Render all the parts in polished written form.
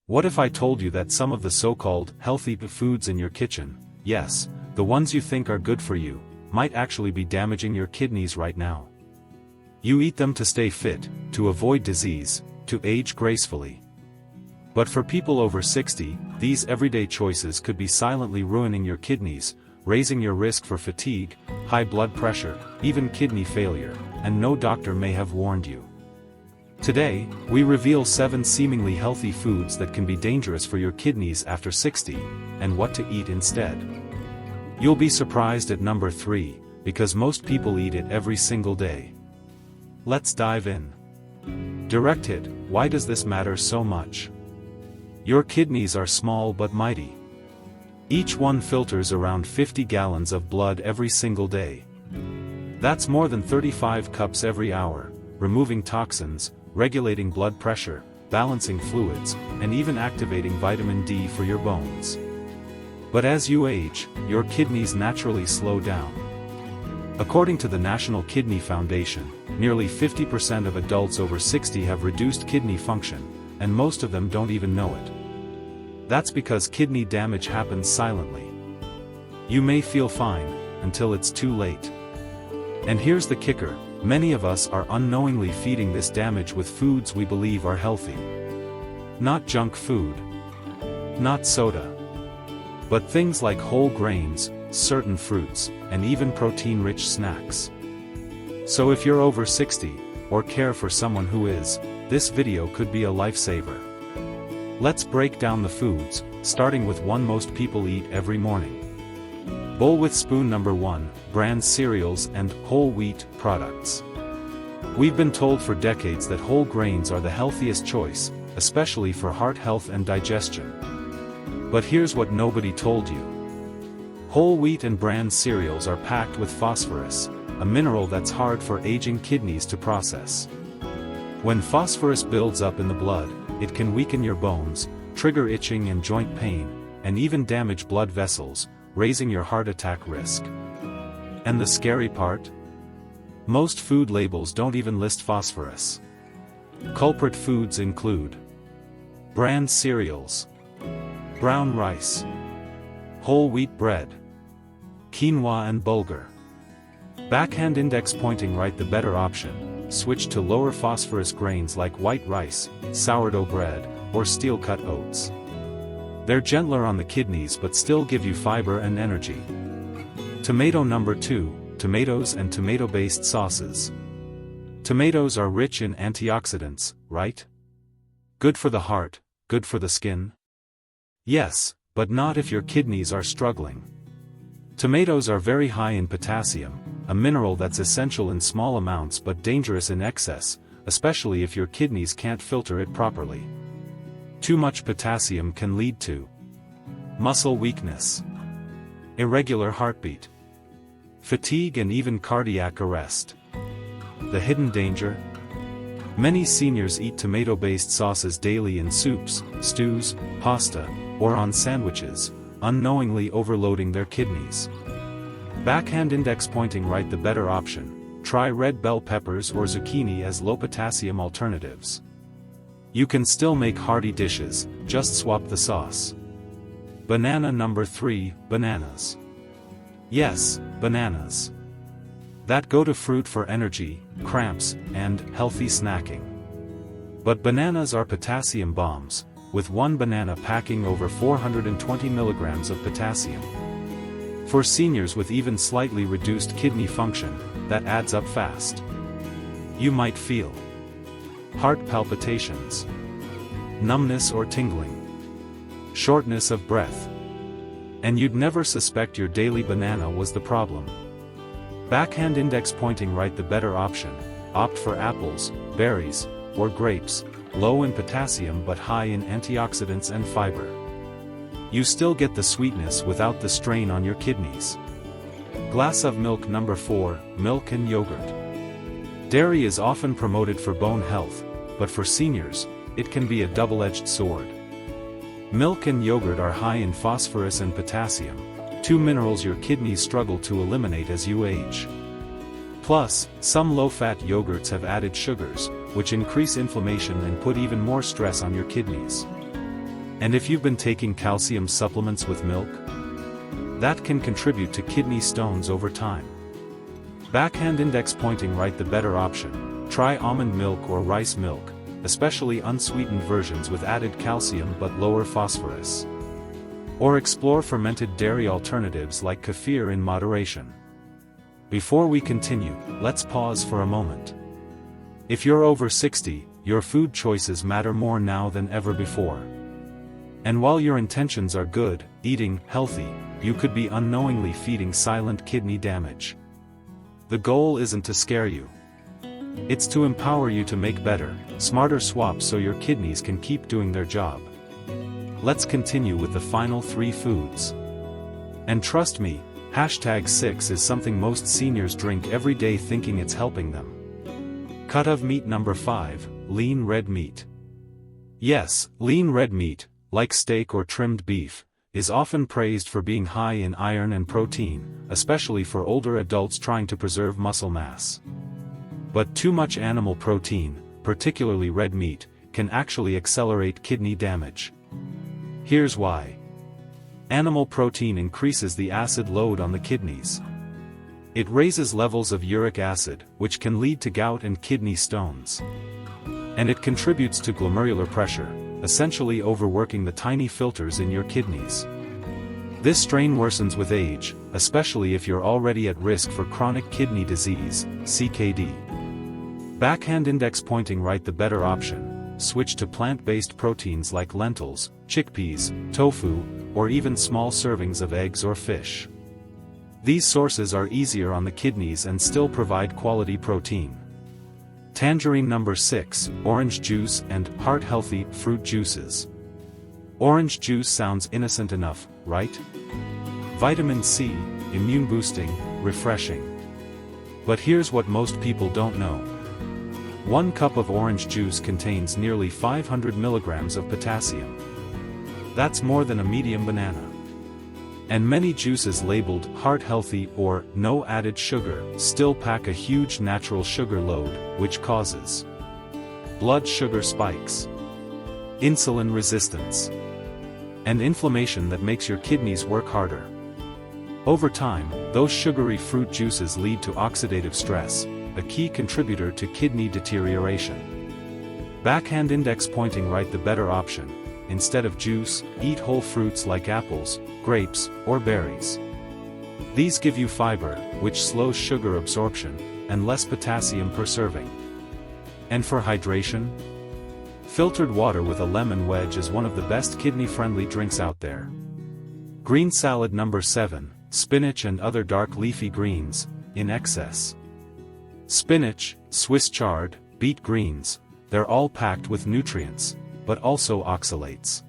What if I told you that some of the so-called healthy foods in your kitchen, yes, the ones you think are good for you, might actually be damaging your kidneys right now? You eat them to stay fit, to avoid disease, to age gracefully. But for people over 60, these everyday choices could be silently ruining your kidneys, raising your risk for fatigue, high blood pressure, even kidney failure, and no doctor may have warned you. Today, we reveal 7 seemingly healthy foods that can be dangerous for your kidneys after 60, and what to eat instead. You'll be surprised at number 3, because most people eat it every single day. Let's dive in. Direct hit: why does this matter so much? Your kidneys are small but mighty. Each one filters around 50 gallons of blood every single day. That's more than 35 cups every hour, removing toxins, regulating blood pressure, balancing fluids, and even activating vitamin D for your bones. But as you age, your kidneys naturally slow down. According to the National Kidney Foundation, nearly 50% of adults over 60 have reduced kidney function, and most of them don't even know it. That's because kidney damage happens silently. You may feel fine, until it's too late. And here's the kicker: many of us are unknowingly feeding this damage with foods we believe are healthy. Not junk food. Not soda. But things like whole grains, certain fruits, and even protein-rich snacks. So if you're over 60, or care for someone who is, this video could be a lifesaver. Let's break down the foods, starting with one most people eat every morning. Bowl with spoon. Number 1, bran cereals and whole wheat products. We've been told for decades that whole grains are the healthiest choice, especially for heart health and digestion. But here's what nobody told you. Whole wheat and bran cereals are packed with phosphorus, a mineral that's hard for aging kidneys to process. When phosphorus builds up in the blood, it can weaken your bones, trigger itching and joint pain, and even damage blood vessels, raising your heart attack risk. And the scary part? Most food labels don't even list phosphorus. Culprit foods include bran cereals, brown rice, whole wheat bread, quinoa and bulgur. Backhand index pointing right: the better option. Switch to lower phosphorus grains like white rice, sourdough bread, or steel-cut oats. They're gentler on the kidneys but still give you fiber and energy. Tomato. Number 2, tomatoes and tomato-based sauces. Tomatoes are rich in antioxidants, right? Good for the heart, good for the skin? Yes, but not if your kidneys are struggling. Tomatoes are very high in potassium, a mineral that's essential in small amounts but dangerous in excess, especially if your kidneys can't filter it properly. Too much potassium can lead to muscle weakness, irregular heartbeat, fatigue, and even cardiac arrest. The hidden danger? Many seniors eat tomato-based sauces daily in soups, stews, pasta, or on sandwiches, unknowingly overloading their kidneys. Backhand index pointing right: the better option. Try red bell peppers or zucchini as low-potassium alternatives. You can still make hearty dishes, just swap the sauce. Banana. Number 3, bananas. Yes, bananas. That go-to fruit for energy, cramps, and healthy snacking. But bananas are potassium bombs, with one banana packing over 420 milligrams of potassium. For seniors with even slightly reduced kidney function, that adds up fast. You might feel heart palpitations, numbness or tingling, shortness of breath. And you'd never suspect your daily banana was the problem. Backhand index pointing right: the better option. Opt for apples, berries, or grapes, low in potassium but high in antioxidants and fiber. You still get the sweetness without the strain on your kidneys. Glass of milk. Number 4, milk and yogurt. Dairy is often promoted for bone health, but for seniors, it can be a double-edged sword. Milk and yogurt are high in phosphorus and potassium, 2 minerals your kidneys struggle to eliminate as you age. Plus, some low-fat yogurts have added sugars, which increase inflammation and put even more stress on your kidneys. And if you've been taking calcium supplements with milk, that can contribute to kidney stones over time. Backhand index pointing right, the better option. Try almond milk or rice milk, especially unsweetened versions with added calcium but lower phosphorus. Or explore fermented dairy alternatives like kefir in moderation. Before we continue, let's pause for a moment. If you're over 60, your food choices matter more now than ever before. And while your intentions are good, eating healthy, you could be unknowingly feeding silent kidney damage. The goal isn't to scare you. It's to empower you to make better, smarter swaps so your kidneys can keep doing their job. Let's continue with the final 3 foods. And trust me, #6 is something most seniors drink every day thinking it's helping them. Cut of meat number 5, lean red meat. Yes, lean red meat, like steak or trimmed beef, is often praised for being high in iron and protein, especially for older adults trying to preserve muscle mass. But too much animal protein, particularly red meat, can actually accelerate kidney damage. Here's why. Animal protein increases the acid load on the kidneys. It raises levels of uric acid, which can lead to gout and kidney stones. And it contributes to glomerular pressure, essentially overworking the tiny filters in your kidneys. This strain worsens with age, especially if you're already at risk for chronic kidney disease, CKD. Backhand index pointing right, the better option. Switch to plant-based proteins like lentils, chickpeas, tofu, or even small servings of eggs or fish. These sources are easier on the kidneys and still provide quality protein. Tangerine number 6, orange juice and heart-healthy fruit juices. Orange juice sounds innocent enough, right? Vitamin C, immune-boosting, refreshing. But here's what most people don't know. 1 cup of orange juice contains nearly 500 milligrams of potassium. That's more than a medium banana. And many juices labeled heart-healthy or no added sugar still pack a huge natural sugar load, which causes blood sugar spikes, insulin resistance, and inflammation that makes your kidneys work harder. Over time, those sugary fruit juices lead to oxidative stress, a key contributor to kidney deterioration. Backhand index pointing right, the better option. Instead of juice, eat whole fruits like apples, grapes, or berries. These give you fiber, which slows sugar absorption, and less potassium per serving. And for hydration? Filtered water with a lemon wedge is one of the best kidney-friendly drinks out there. Green salad number 7, spinach and other dark leafy greens, in excess. Spinach, Swiss chard, beet greens, they're all packed with nutrients, but also oxalates.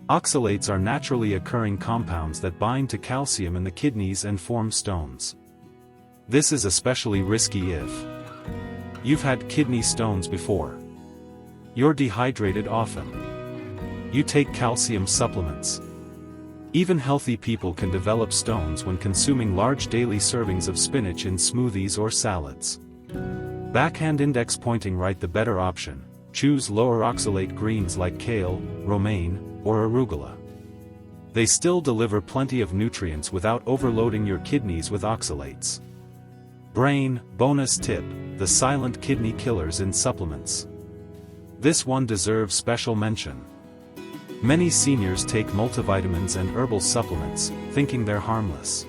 Oxalates are naturally occurring compounds that bind to calcium in the kidneys and form stones. This is especially risky if you've had kidney stones before. You're dehydrated often. You take calcium supplements. Even healthy people can develop stones when consuming large daily servings of spinach in smoothies or salads. Backhand index pointing right, the better option. Choose lower oxalate greens like kale, romaine, or arugula. They still deliver plenty of nutrients without overloading your kidneys with oxalates. Brain, bonus tip, the silent kidney killers in supplements. This one deserves special mention. Many seniors take multivitamins and herbal supplements, thinking they're harmless.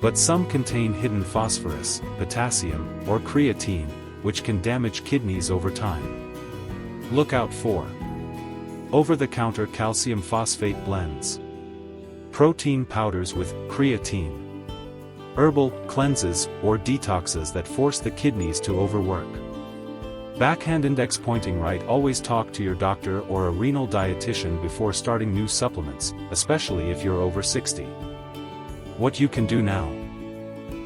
But some contain hidden phosphorus, potassium, or creatine, which can damage kidneys over time. Look out for over-the-counter calcium phosphate blends, protein powders with creatine, herbal cleanses or detoxes that force the kidneys to overwork. Backhand index pointing right, always talk to your doctor or a renal dietitian before starting new supplements, especially if you're over 60. What you can do now.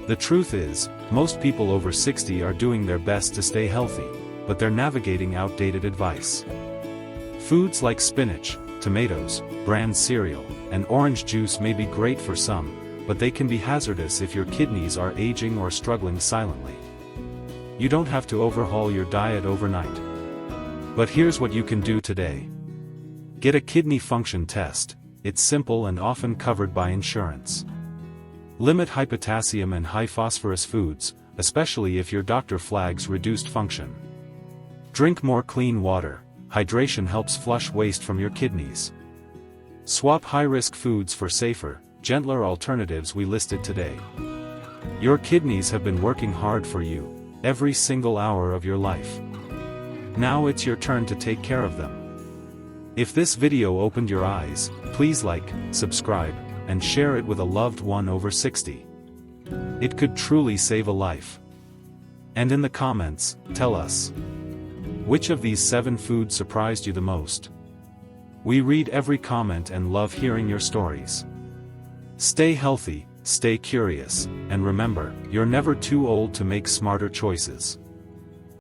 The truth is, most people over 60 are doing their best to stay healthy, but they're navigating outdated advice. Foods like spinach, tomatoes, bran cereal, and orange juice may be great for some, but they can be hazardous if your kidneys are aging or struggling silently. You don't have to overhaul your diet overnight. But here's what you can do today. Get a kidney function test. It's simple and often covered by insurance. Limit high potassium and high phosphorus foods, especially if your doctor flags reduced function. Drink more clean water. Hydration helps flush waste from your kidneys. Swap high-risk foods for safer, gentler alternatives we listed today. Your kidneys have been working hard for you, every single hour of your life. Now it's your turn to take care of them. If this video opened your eyes, please like, subscribe, and share it with a loved one over 60. It could truly save a life. And in the comments, tell us, which of these 7 foods surprised you the most? We read every comment and love hearing your stories. Stay healthy, stay curious, and remember, you're never too old to make smarter choices.